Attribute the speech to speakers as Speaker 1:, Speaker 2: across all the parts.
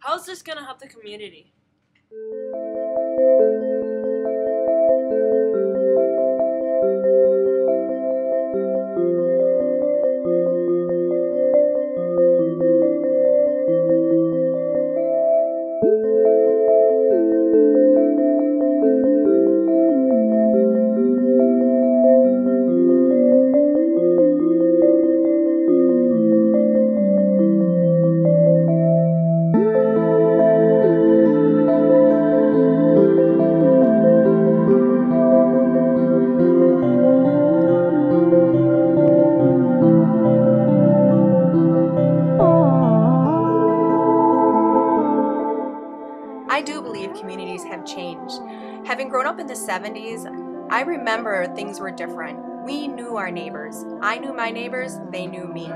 Speaker 1: How's this going to help the community?
Speaker 2: I do believe communities have changed. Having grown up in the 70s, I remember things were different. We knew our neighbors. I knew my neighbors, they knew me.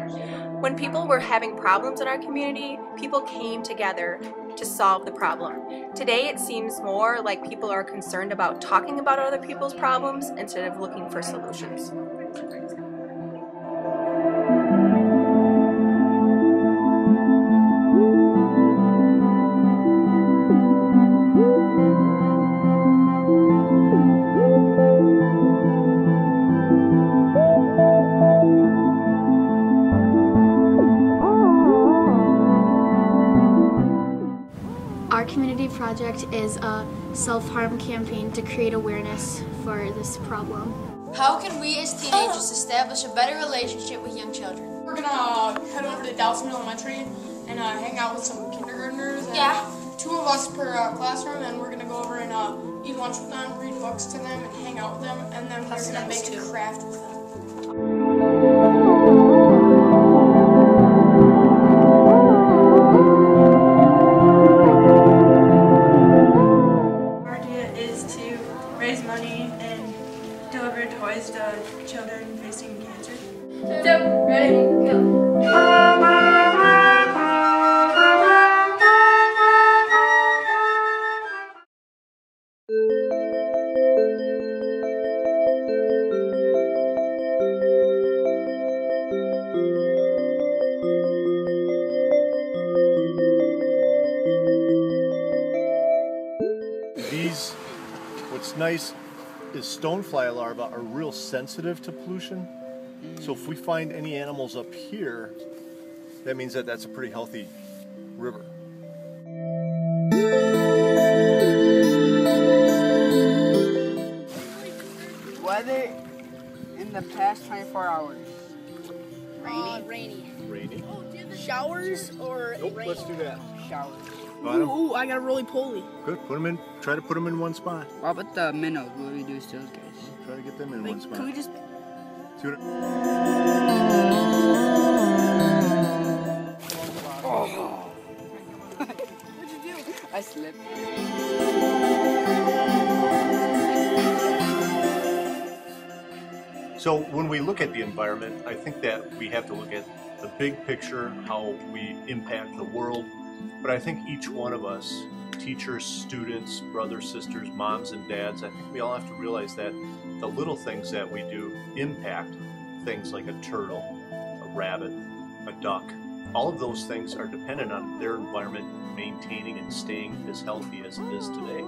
Speaker 2: When people were having problems in our community, people came together to solve the problem. Today it seems more like people are concerned about talking about other people's problems instead of looking for solutions.
Speaker 3: Our community project is a self-harm campaign to create awareness for this problem.
Speaker 4: How can we as teenagers establish a better relationship with young children?
Speaker 5: We're gonna head over to Dowson Elementary and hang out with some kindergartners. And, 2 of us per classroom, and we're gonna go over and eat lunch with them, read books to them, and hang out with them, and then we're gonna make a craft with them.
Speaker 1: Raise money and deliver toys to children facing cancer.
Speaker 4: So, ready, go.
Speaker 6: What's nice is stonefly larvae are real sensitive to pollution. So if we find any animals up here, that means that that's a pretty healthy river.
Speaker 7: Weather in the past 24 hours. Rainy.
Speaker 8: Rainy.
Speaker 6: Rainy?
Speaker 8: Showers or
Speaker 6: Nope,
Speaker 8: rain?
Speaker 6: let's do that.
Speaker 7: Showers.
Speaker 8: Ooh, I got a roly-poly.
Speaker 6: Good, put them in, try to put them in one spot.
Speaker 7: What about the minnows? What do we do with those guys?
Speaker 6: Try to get them in one spot.
Speaker 8: Can we just...
Speaker 6: See what
Speaker 7: Oh. What'd you do? I slipped.
Speaker 6: So when we look at the environment, I think that we have to look at the big picture, how we impact the world. But I think each one of us, teachers, students, brothers, sisters, moms and dads, I think we all have to realize that the little things that we do impact things like a turtle, a rabbit, a duck. All of those things are dependent on their environment maintaining and staying as healthy as it is today.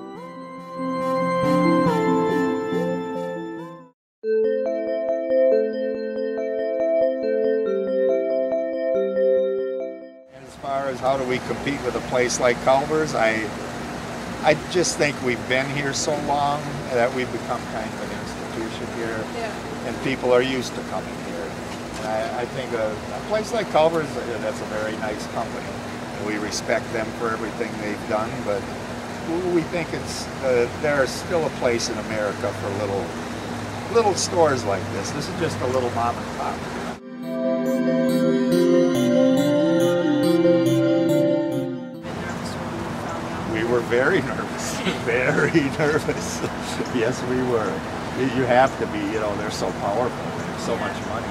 Speaker 9: As far as how do we compete with a place like Culver's, I just think we've been here so long that we've become kind of an institution here, and people are used to coming here. And I think a place like Culver's, that's a very nice company. And we respect them for everything they've done, but we think there's still a place in America for little stores like this. This is just a little mom and pop. We were very nervous, very nervous. Yes, we were. You have to be, they're so powerful, they have so much money,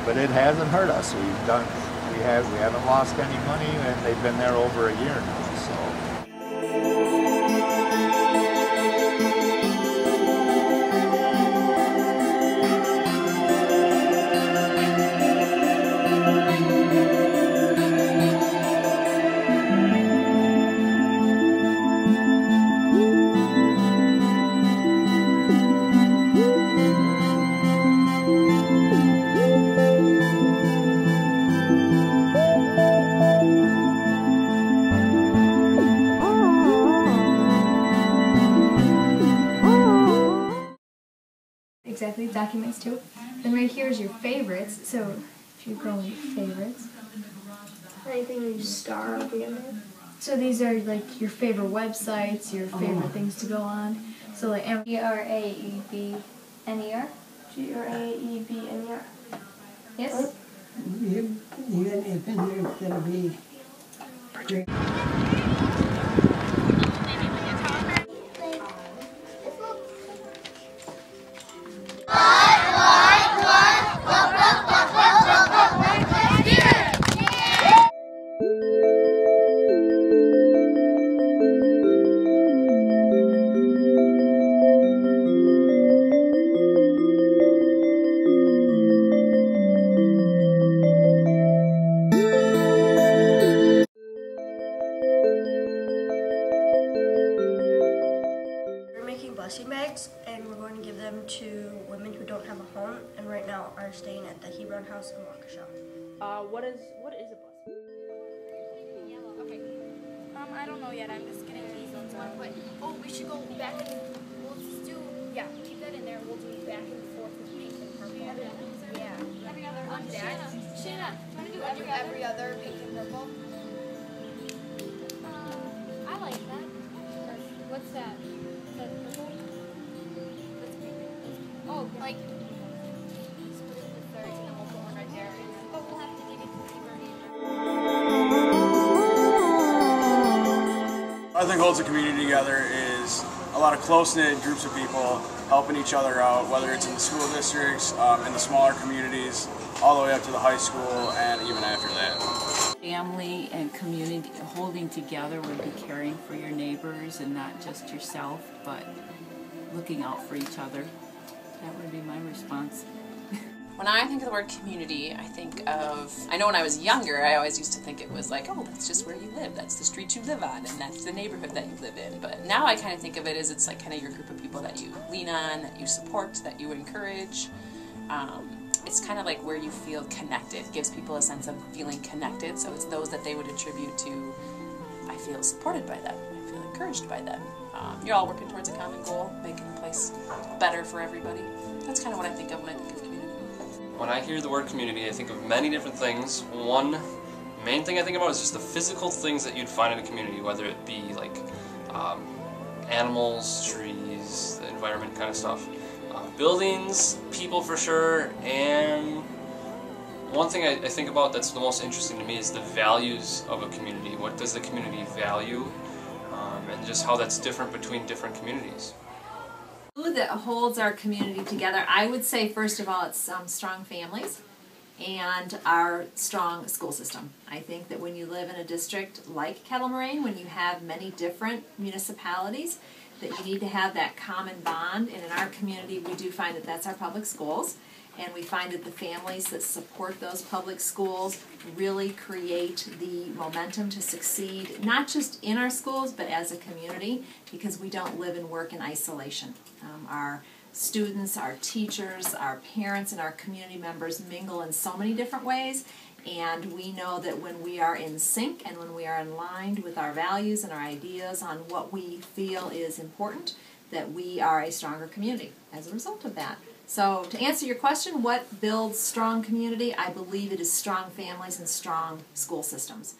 Speaker 9: but it hasn't hurt us. We haven't lost any money, and they've been there over a year now, so.
Speaker 10: documents too. Then right here is your favorites. So if you go into favorites,
Speaker 11: anything you star will be in there.
Speaker 10: so these are like your favorite websites, your favorite things to go on. So like Graebener.
Speaker 11: Graebener.
Speaker 10: Yes.
Speaker 12: Even if in there it's gonna be great.
Speaker 11: Blessing bags, and we're going to give them to women who don't have a home and right now are staying at the Hebron House in Waukesha.
Speaker 8: What is a blessing?
Speaker 4: Okay. I don't know yet. I'm just getting these ones on. But we should go back and we'll just do keep that in there. We'll do back and forth with pink and purple. Yeah. Every other. Shanna, want to do every other pink and purple?
Speaker 13: I like that. What's that? Oh, like split it into thirds and then we'll put one right there. But we'll have to give it to
Speaker 14: What I think holds the community together is a lot of close-knit groups of people helping each other out, whether it's in the school districts, in the smaller communities, all the way up to the high school and even after that.
Speaker 15: Family and community holding together would be caring for your neighbors and not just yourself, but looking out for each other. That would be my response.
Speaker 16: When I think of the word community, I know when I was younger, I always used to think it was like, oh, that's just where you live, that's the street you live on, and that's the neighborhood that you live in. But now I kind of think of it as it's like kind of your group of people that you lean on, that you support, that you encourage. It's kind of like where you feel connected. It gives people a sense of feeling connected, so it's those that they would attribute to, I feel supported by them, I feel encouraged by them. You're all working towards a common goal, making the place better for everybody. That's kind of what I think of when I think of community.
Speaker 17: When I hear the word community, I think of many different things. One main thing I think about is just the physical things that you'd find in a community, whether it be like animals, trees, the environment kind of stuff. Buildings, people for sure, and one thing I think about that's the most interesting to me is the values of a community. What does the community value, and just how that's different between different communities.
Speaker 18: That holds our community together, I would say first of all it's strong families and our strong school system. I think that when you live in a district like Kettle Moraine, when you have many different municipalities, that you need to have that common bond, and in our community we do find that that's our public schools, and we find that the families that support those public schools really create the momentum to succeed, not just in our schools but as a community, because we don't live and work in isolation. Our students, our teachers, our parents, and our community members mingle in so many different ways, and we know that when we are in sync and when we are aligned with our values and our ideas on what we feel is important, that we are a stronger community as a result of that. So to answer your question, what builds strong community? I believe it is strong families and strong school systems.